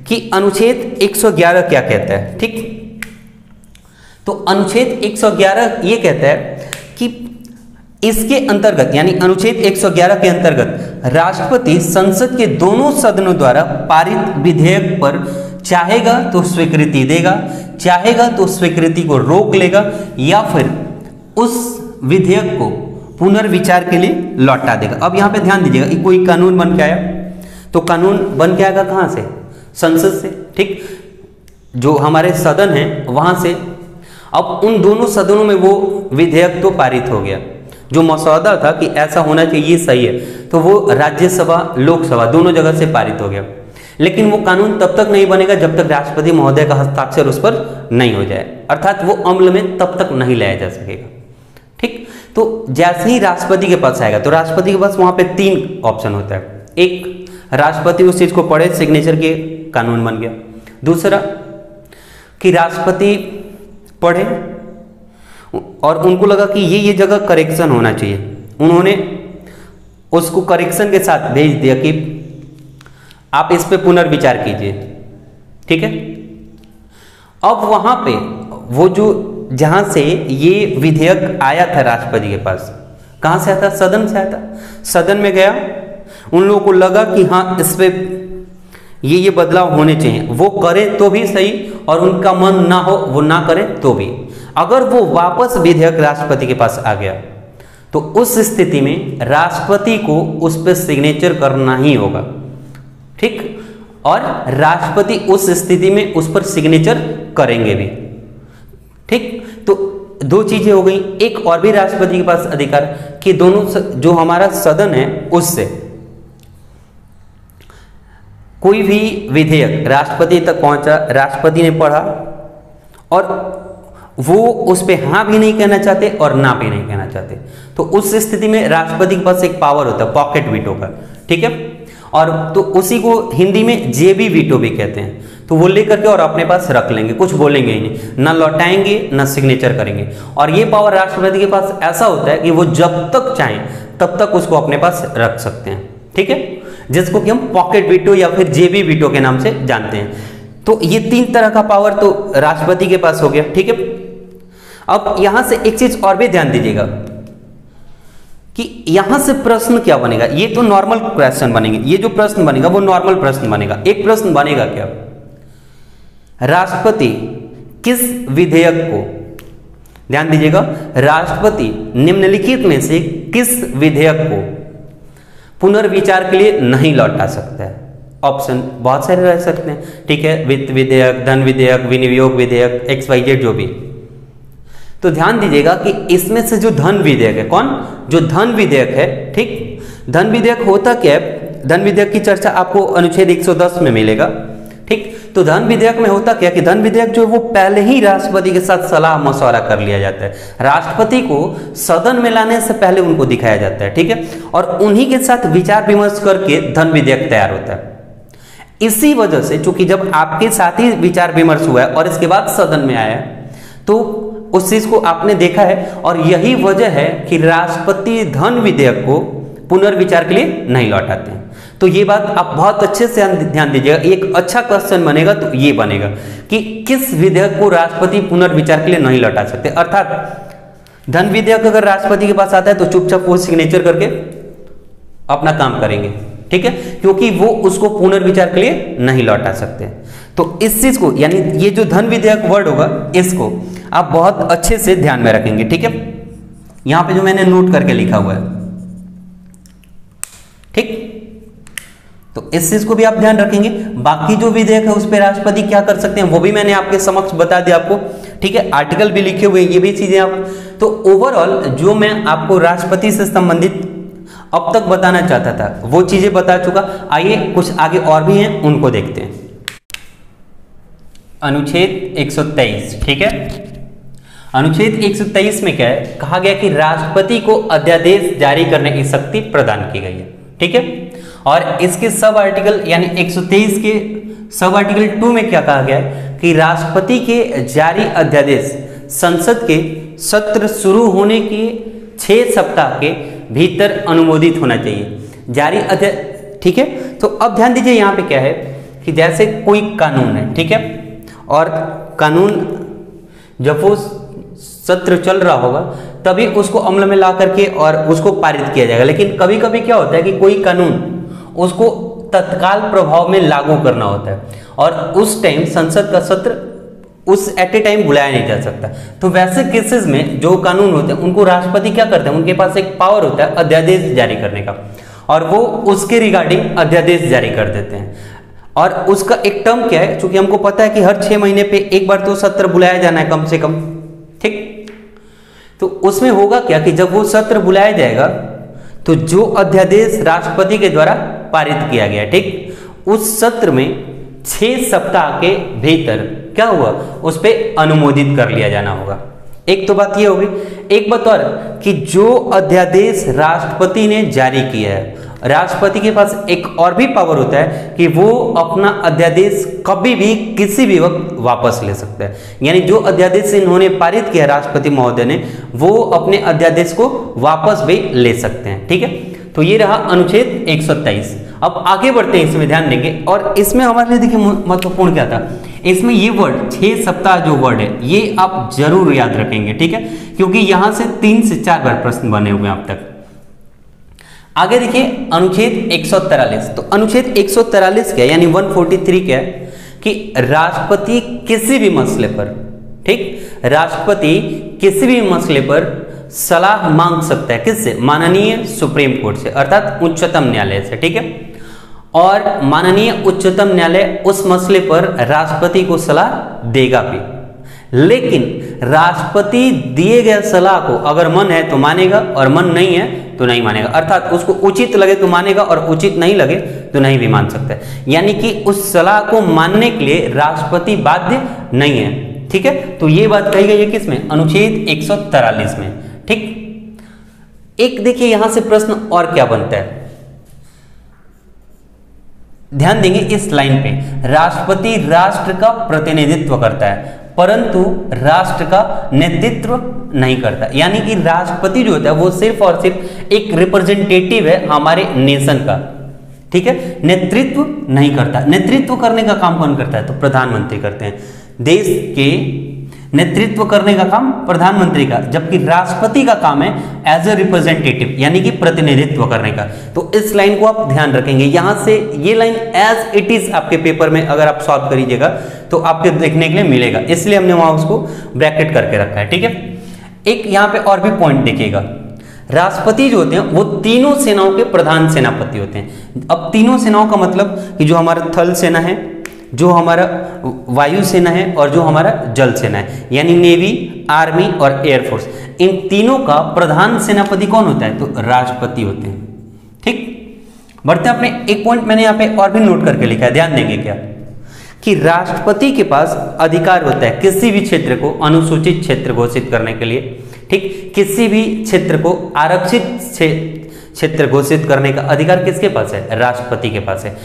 कि अनुच्छेद 111 क्या कहता है। ठीक, तो अनुच्छेद 111 ये कहता है कि इसके अंतर्गत, यानी अनुच्छेद 111 के अंतर्गत राष्ट्रपति संसद के दोनों सदनों द्वारा पारित विधेयक पर चाहेगा तो स्वीकृति देगा, चाहेगा तो स्वीकृति को रोक लेगा, या फिर उस विधेयक को पुनर्विचार के लिए लौटा देगा। अब यहां पे ध्यान दीजिएगा कि कोई कानून बन के आया, तो कानून बन के आएगा कहां से? संसद से। ठीक, जो हमारे सदन है वहां से। अब उन दोनों सदनों में वो विधेयक तो पारित हो गया, जो मसौदा था कि ऐसा होना चाहिए, सही है, तो वो राज्यसभा लोकसभा दोनों जगह से पारित हो गया। लेकिन वो कानून तब तक नहीं बनेगा जब तक राष्ट्रपति महोदय का हस्ताक्षर उस पर नहीं हो जाए, अर्थात वो अमल में तब तक नहीं लाया जा सकेगा। ठीक, तो जैसे ही राष्ट्रपति के पास आएगा, तो राष्ट्रपति के पास वहां पे 3 ऑप्शन होता है। एक, राष्ट्रपति उस चीज को पढ़े, सिग्नेचर के, कानून बन गया। दूसरा कि राष्ट्रपति पढ़े और उनको लगा कि ये जगह करेक्शन होना चाहिए, उन्होंने उसको करेक्शन के साथ भेज दिया कि आप इस पे पुनर्विचार कीजिए। ठीक है, अब वहां पे वो जो जहां से ये विधेयक आया था राष्ट्रपति के पास, कहां से आया था? सदन से आया था। सदन में गया, उन लोगों को लगा कि हाँ इस पे ये बदलाव होने चाहिए, वो करे तो भी सही, और उनका मन ना हो, वो ना करे तो भी। अगर वो वापस विधेयक राष्ट्रपति के पास आ गया तो उस स्थिति में राष्ट्रपति को उस पर सिग्नेचर करना ही होगा। ठीक, और राष्ट्रपति उस स्थिति में उस पर सिग्नेचर करेंगे भी। ठीक, तो 2 चीजें हो गई। एक और भी राष्ट्रपति के पास अधिकार कि दोनों जो हमारा सदन है उससे कोई भी विधेयक राष्ट्रपति तक पहुंचा, राष्ट्रपति ने पढ़ा और वो उस पे हाँ भी नहीं कहना चाहते और ना भी नहीं कहना चाहते, तो उस स्थिति में राष्ट्रपति के पास एक पावर होता है पॉकेट वीटो का। ठीक है, और तो उसी को हिंदी में जेबी वीटो भी कहते हैं। तो वो लेकर के और अपने पास रख लेंगे, कुछ बोलेंगे ही नहीं, ना लौटाएंगे ना सिग्नेचर करेंगे। और ये पावर राष्ट्रपति के पास ऐसा होता है कि वो जब तक चाहें तब तक उसको अपने पास रख सकते हैं। ठीक है, जिसको कि हम पॉकेट वीटो या फिर जेबी वीटो के नाम से जानते हैं। तो ये 3 तरह का पावर तो राष्ट्रपति के पास हो गया। ठीक है, अब यहां से एक चीज और भी ध्यान दीजिएगा कि यहां से प्रश्न क्या बनेगा। ये तो नॉर्मल क्वेश्चन बनेंगे, ये जो प्रश्न बनेगा वो नॉर्मल प्रश्न बनेगा। एक प्रश्न बनेगा क्या, राष्ट्रपति किस विधेयक को, ध्यान दीजिएगा, राष्ट्रपति निम्नलिखित में से किस विधेयक को पुनर्विचार के लिए नहीं लौटा सकता है। ऑप्शन बहुत सारे रह सकते हैं, ठीक है, वित्त विधेयक, धन विधेयक, विनियोग विधेयक, XYZ जो भी। तो ध्यान दीजिएगा कि इसमें से जो धन विधेयक है, कौन, जो धन विधेयक है, ठीक, धन विधेयक होता क्या है, धन विधेयक की चर्चा आपको अनुच्छेद 110 में मिलेगा, ठीक। तो धन विधेयक में होता क्या कि धन विधेयक जो है वो पहले ही राष्ट्रपति के साथ सलाह मशवरा कर लिया जाता है, राष्ट्रपति को सदन में लाने से पहले उनको दिखाया जाता है, ठीक है, और उन्हीं के साथ विचार विमर्श करके धन विधेयक तैयार होता है। इसी वजह से चूंकि जब आपके साथ ही विचार विमर्श हुआ है और इसके बाद सदन में आया है, तो उस चीज को आपने देखा है, और यही वजह है कि राष्ट्रपति धन विधेयक को पुनर्विचार के लिए नहीं लौटाते हैं। तो ये बात आप बहुत अच्छे से ध्यान दीजिएगा, एक अच्छा क्वेश्चन बनेगा तो ये बनेगा कि किस विधेयक को राष्ट्रपति पुनर्विचार के लिए नहीं लौटा सकते। अर्थात धन विधेयक अगर राष्ट्रपति के पास आता है तो चुपचाप वो सिग्नेचर करके अपना काम करेंगे, ठीक है, क्योंकि वो उसको पुनर्विचार के लिए नहीं लौटा सकते। तो इस चीज को, यानी ये जो धन विधेयक वर्ड होगा, इसको आप बहुत अच्छे से ध्यान में रखेंगे, ठीक है, यहां पे जो मैंने नोट करके लिखा हुआ है, ठीक। तो इस चीज को भी आप ध्यान रखेंगे। बाकी जो विधेयक है उस पर राष्ट्रपति क्या कर सकते हैं वो भी मैंने आपके समक्ष बता दिया आपको, ठीक है, आर्टिकल भी लिखे हुए, ये भी चीजें आप। तो ओवरऑल जो मैं आपको राष्ट्रपति से संबंधित अब तक बताना चाहता था वो चीजें बता चुका। आइए कुछ आगे और भी हैं, उनको देखते हैं। अनुच्छेद 123, ठीक है, अनुच्छेद 123 में क्या है, कहा गया कि राष्ट्रपति को अध्यादेश जारी करने की शक्ति प्रदान की गई है, ठीक है, और इसके सब आर्टिकल यानी 123 के सब आर्टिकल 2 में क्या कहा गया है कि राष्ट्रपति के जारी अध्यादेश संसद के सत्र शुरू होने के 6 सप्ताह के भीतर अनुमोदित होना चाहिए, जारी अध्यादेश, ठीक है। तो अब ध्यान दीजिए यहाँ पे क्या है कि जैसे कोई कानून है, ठीक है, और कानून जब वो सत्र चल रहा होगा तभी उसको अमल में ला करके और उसको पारित किया जाएगा। लेकिन कभी कभी क्या होता है कि कोई कानून उसको तत्काल प्रभाव में लागू करना होता है और उस टाइम संसद का सत्र उस एट ए टाइम बुलाया नहीं जा सकता। तो वैसे केसेस में जो कानून होते हैं उनको राष्ट्रपति क्या करते हैं, उनके पास एक पावर होता है अध्यादेश जारी करने का, और वो उसके रिगार्डिंग अध्यादेश जारी कर देते हैं। और उसका एक टर्म क्या है, चूंकि हमको पता है कि हर 6 महीने पे एक बार तो सत्र बुलाया जाना है कम से कम, ठीक। तो उसमें होगा क्या कि जब वो सत्र बुलाया जाएगा तो जो अध्यादेश राष्ट्रपति के द्वारा पारित किया गया, ठीक, उस सत्र में 6 सप्ताह के भीतर क्या हुआ, उस पर अनुमोदित कर लिया जाना होगा। एक तो बात ये होगी, एक बात और कि जो अध्यादेश राष्ट्रपति ने जारी किया है, राष्ट्रपति के पास एक और भी पावर होता है कि वो अपना अध्यादेश कभी भी किसी भी वक्त वापस ले सकता है। यानी जो अध्यादेश इन्होंने पारित किया राष्ट्रपति महोदय ने, वो अपने अध्यादेश को वापस भी ले सकते हैं, ठीक है। तो ये रहा अनुच्छेद 123। अब आगे बढ़ते हैं, इसमें ध्यान देंगे, और इसमें हमारे लिए देखिए महत्वपूर्ण क्या था, इसमें ये वर्ड 6 सप्ताह जो वर्ड है ये आप जरूर याद रखेंगे, ठीक है, क्योंकि यहां से 3 से 4 बार प्रश्न बने हुए हैं अब तक। आगे देखिए अनुच्छेद 143। तो अनुच्छेद 143 क्या है, यानी 143 क्या है कि राष्ट्रपति किसी भी मसले पर, ठीक, राष्ट्रपति किसी भी मसले पर सलाह मांग सकता है, किससे, माननीय सुप्रीम कोर्ट से, अर्थात उच्चतम न्यायालय से, ठीक है। और माननीय उच्चतम न्यायालय उस मसले पर राष्ट्रपति को सलाह देगा भी, लेकिन राष्ट्रपति दिए गए सलाह को अगर मन है तो मानेगा और मन नहीं है तो नहीं मानेगा। अर्थात उसको उचित लगे तो मानेगा और उचित नहीं लगे तो नहीं भी मान सकता है। यानी कि उस सलाह को मानने के लिए राष्ट्रपति बाध्य नहीं है, ठीक है। तो ये बात कही गई है किसमें, अनुच्छेद 143 में, ठीक। एक देखिए यहां से प्रश्न और क्या बनता है, ध्यान देंगे इस लाइन पे, राष्ट्रपति राष्ट्र का प्रतिनिधित्व करता है परंतु राष्ट्र का नेतृत्व नहीं करता। यानी कि राष्ट्रपति जो होता है वो सिर्फ और सिर्फ एक रिप्रेजेंटेटिव है हमारे नेशन का, ठीक है, नेतृत्व नहीं करता। नेतृत्व करने का काम कौन करता है, तो प्रधानमंत्री करते हैं। देश के नेतृत्व करने का काम प्रधानमंत्री का, जबकि राष्ट्रपति का काम है एज ए रिप्रेजेंटेटिव यानी कि प्रतिनिधित्व करने का। तो इस लाइन को आप ध्यान रखेंगे, यहां से ये लाइन एज इट इज आपके पेपर में अगर आप सॉल्व करिएगा तो आपके देखने के लिए मिलेगा, इसलिए हमने वहां उसको ब्रैकेट करके रखा है, ठीक है। एक यहां पे और भी पॉइंट देखिएगा, राष्ट्रपति जो होते हैं वो तीनों सेनाओं के प्रधान सेनापति होते हैं। अब तीनों सेनाओं का मतलब कि जो हमारा थल सेना है, जो हमारा वायु सेना है और जो हमारा जल सेना है, यानी नेवी, आर्मी और एयरफोर्स, इन तीनों का प्रधान सेनापति कौन होता है? तो राष्ट्रपति होते हैं। ठीक, बढ़ते हैं अपने एक पॉइंट मैंने यहाँ पे और भी नोट करके लिखा है, ध्यान देंगे क्या कि राष्ट्रपति के पास अधिकार होता है किसी भी क्षेत्र को अनुसूचित क्षेत्र घोषित करने के लिए। ठीक, किसी भी क्षेत्र को आरक्षित क्षेत्र घोषित करने का अधिकार किसके पास है? राष्ट्रपति के पास है।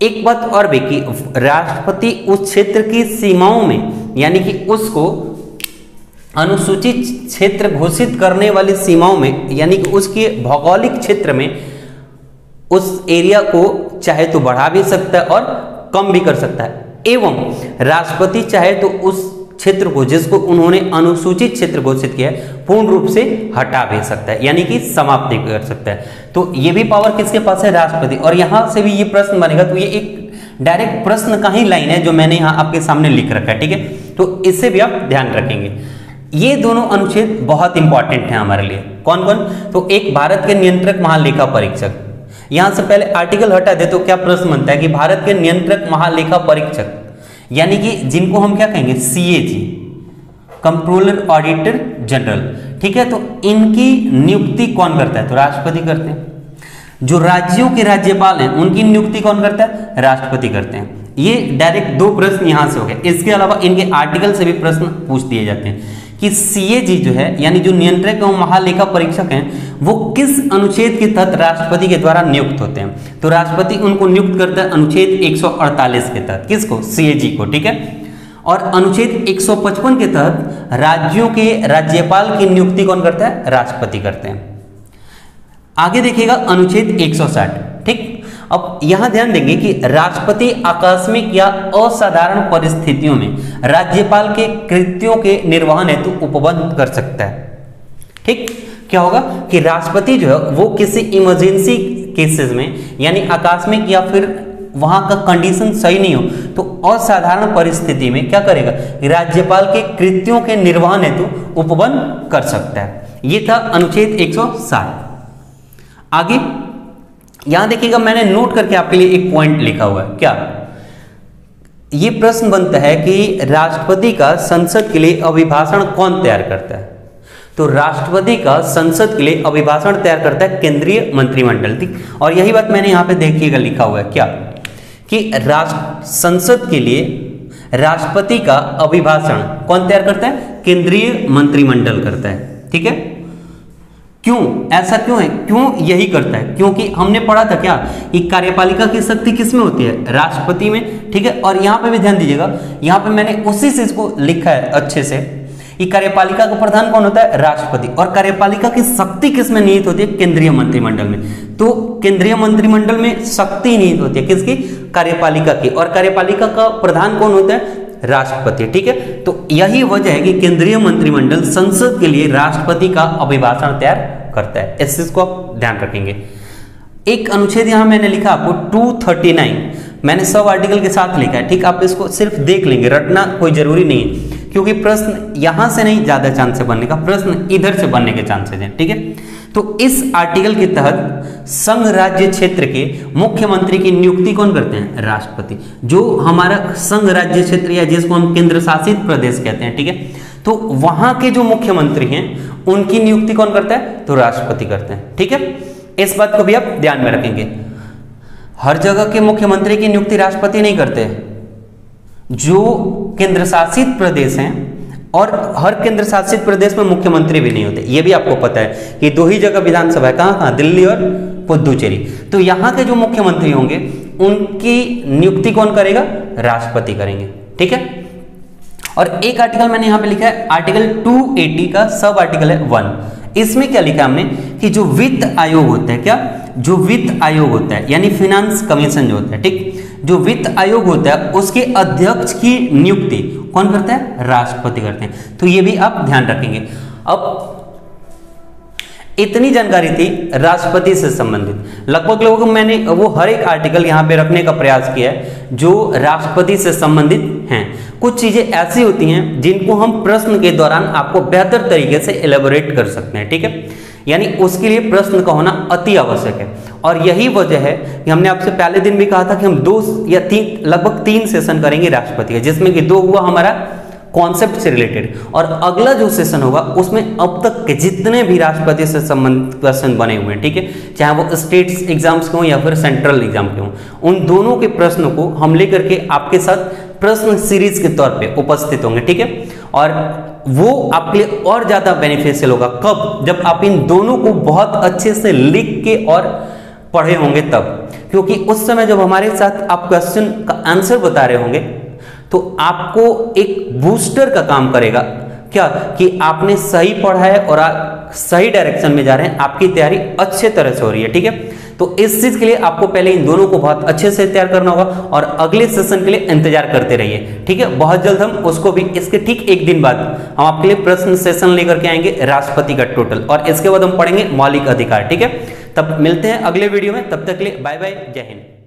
एक बात और भी कि राष्ट्रपति उस क्षेत्र की सीमाओं में, यानी कि उसको अनुसूचित क्षेत्र घोषित करने वाली सीमाओं में, यानी कि उसके भौगोलिक क्षेत्र में उस एरिया को चाहे तो बढ़ा भी सकता है और कम भी कर सकता है, एवं राष्ट्रपति चाहे तो उस क्षेत्र को जिसको उन्होंने अनुसूचित क्षेत्र घोषित किया है पूर्ण रूप से हटा भी सकता है, यानी कि समाप्त भी कर सकता है। तो ये भी पावर किसके पास है? राष्ट्रपति। और यहां से भी ये प्रश्न बनेगा, तो ये एक डायरेक्ट प्रश्न का ही लाइन है जो मैंने यहां आपके सामने लिख रखा है। ठीक है, तो इससे भी आप ध्यान रखेंगे। ये दोनों अनुच्छेद बहुत इंपॉर्टेंट हैं हमारे लिए। कौन कौन? तो एक भारत के नियंत्रक महालेखा परीक्षक, यहां से पहले आर्टिकल हटा दे तो क्या प्रश्न बनता है कि भारत के नियंत्रक महालेखा परीक्षक, यानी कि जिनको हम क्या कहेंगे? CAG, controller auditor general. ठीक है, तो इनकी नियुक्ति कौन करता है? तो राष्ट्रपति करते हैं। जो राज्यों के राज्यपाल हैं उनकी नियुक्ति कौन करता है? राष्ट्रपति करते हैं। ये डायरेक्ट दो प्रश्न यहां से हो गए। इसके अलावा इनके आर्टिकल से भी प्रश्न पूछ दिए जाते हैं कि सीएजी जो है, यानी जो नियंत्रक एवं महालेखा परीक्षक हैं, वो किस अनुच्छेद के तहत राष्ट्रपति के द्वारा नियुक्त होते हैं? तो राष्ट्रपति उनको नियुक्त करता है अनुच्छेद 148 के तहत। किसको? सीएजी को। ठीक है, और अनुच्छेद 155 के तहत राज्यों के राज्यपाल की नियुक्ति कौन करता है? राष्ट्रपति करते हैं। आगे देखिएगा अनुच्छेद 160। ठीक, अब यहां ध्यान देंगे कि राष्ट्रपति आकस्मिक या असाधारण परिस्थितियों में राज्यपाल के कृत्यों के निर्वहन हेतु उपबंध कर सकता है। ठीक, क्या होगा कि राष्ट्रपति जो है वो किसी इमरजेंसी केसेस में, यानी आकस्मिक या फिर वहां का कंडीशन सही नहीं हो तो असाधारण परिस्थिति में क्या करेगा? राज्यपाल के कृत्यों के निर्वहन हेतु उपबंध कर सकता है। यह था अनुच्छेद 160। आगे यहां देखिएगा, मैंने नोट करके आपके लिए एक पॉइंट लिखा हुआ है। क्या ये प्रश्न बनता है कि राष्ट्रपति का संसद के लिए अभिभाषण कौन तैयार करता है? तो राष्ट्रपति का संसद के लिए अभिभाषण तैयार करता है केंद्रीय मंत्रिमंडल। ठीक, और यही बात मैंने यहां पे देखिएगा लिखा हुआ है क्या कि संसद के लिए राष्ट्रपति का अभिभाषण कौन तैयार करता है? केंद्रीय मंत्रिमंडल करता है। ठीक है, क्यों ऐसा क्यों है? क्यों यही करता है? क्योंकि हमने पढ़ा था क्या कि कार्यपालिका की शक्ति किस में होती है? राष्ट्रपति में। ठीक है, और यहां पे भी ध्यान दीजिएगा, यहां पे मैंने उसी चीज को लिखा है अच्छे से कि कार्यपालिका का प्रधान कौन होता है? राष्ट्रपति। और कार्यपालिका की शक्ति किस में निहित होती है? केंद्रीय मंत्रिमंडल में। तो केंद्रीय मंत्रिमंडल में शक्ति निहित होती है किसकी? कार्यपालिका की। और कार्यपालिका का प्रधान कौन होता है? राष्ट्रपति। ठीक है, तो यही वजह है कि केंद्रीय मंत्रिमंडल संसद के लिए राष्ट्रपति का अभिभाषण तैयार करता है। इस चीज को आप ध्यान रखेंगे। एक अनुच्छेद यहां मैंने लिखा आपको 239, मैंने सब आर्टिकल के साथ लिखा है। ठीक, आप इसको सिर्फ देख लेंगे, रटना कोई जरूरी नहीं है, क्योंकि प्रश्न यहां से नहीं ज्यादा चांस है बनने का, प्रश्न इधर से बनने के चांसेस हैं। ठीक है, तो इस आर्टिकल के तहत संघ राज्य क्षेत्र के मुख्यमंत्री की नियुक्ति कौन करते हैं? राष्ट्रपति। जो हमारा संघ राज्य क्षेत्र या जिसको हम केंद्र शासित प्रदेश कहते हैं, ठीक है, तो वहां के जो मुख्यमंत्री हैं उनकी नियुक्ति कौन करता है? तो राष्ट्रपति करते हैं। ठीक है, इस बात को भी आप ध्यान में रखेंगे। हर जगह के मुख्यमंत्री की नियुक्ति राष्ट्रपति नहीं करते। जो केंद्र शासित प्रदेश हैं, और हर केंद्र शासित प्रदेश में मुख्यमंत्री भी नहीं होते, ये भी आपको पता है कि दो ही जगह विधानसभा है। कहाँ? दिल्ली और पुदुचेरी। तो यहाँ के जो मुख्यमंत्री होंगे उनकी नियुक्ति कौन करेगा? राष्ट्रपति करेंगे। ठीक है, और एक आर्टिकल मैंने यहाँ पे लिखा है आर्टिकल 280 का सब आर्टिकल है 1। इसमें क्या लिखा है हमने कि जो वित्त आयोग होता है, क्या जो वित्त आयोग होता है यानी फिनांस कमीशन जो होता है, ठीक, जो वित्त आयोग होता है उसके अध्यक्ष की नियुक्ति कौन करता है? राष्ट्रपति करते हैं। तो ये भी आप ध्यान रखेंगे। अब इतनी जानकारी थी राष्ट्रपति से संबंधित। लगभग लोगों को मैंने वो हर एक आर्टिकल यहाँ पे रखने का प्रयास किया है जो राष्ट्रपति से संबंधित हैं। कुछ चीजें ऐसी होती हैं जिनको हम प्रश्न के दौरान आपको बेहतर तरीके से एलेबोरेट कर सकते हैं। ठीक है, यानी उसके लिए प्रश्न का होना अति आवश्यक है। और यही वजह है कि हमने आपसे पहले दिन भी कहा था कि हम 2 या 3 लगभग 3 सेशन करेंगे राष्ट्रपति का, जिसमें कि 2 हुआ हमारा कॉन्सेप्ट से रिलेटेड, और अगला जो सेशन होगा उसमें अब तक के जितने भी राष्ट्रपति से संबंधित क्वेश्चन बने हुए हैं, ठीक है, चाहे वो स्टेट्स एग्जाम्स के हों या फिर सेंट्रल एग्जाम के हों, उन दोनों के प्रश्नों को हम लेकर के आपके साथ प्रश्न सीरीज के तौर पे उपस्थित होंगे, ठीक है। और वो आपके लिए और ज्यादा बेनिफिशियल होगा कब, जब आप इन दोनों को बहुत अच्छे से लिख के और पढ़े होंगे तब, क्योंकि उस समय जब हमारे साथ आप क्वेश्चन का आंसर बता रहे होंगे तो आपको एक बूस्टर का काम करेगा, क्या कि आपने सही पढ़ा है और आप सही डायरेक्शन में जा रहे हैं, आपकी तैयारी अच्छे तरह से हो रही है, ठीक है। तो इस चीज के लिए आपको पहले इन दोनों को बहुत अच्छे से तैयार करना होगा और अगले सेशन के लिए इंतजार करते रहिए, ठीक है। बहुत जल्द हम उसको भी, इसके ठीक एक दिन बाद हम आपके लिए प्रश्न सेशन लेकर के आएंगे राष्ट्रपति का टोटल, और इसके बाद हम पढ़ेंगे मौलिक अधिकार, ठीक है। तब मिलते हैं अगले वीडियो में, तब तक के लिए बाय बाय, जय हिंद।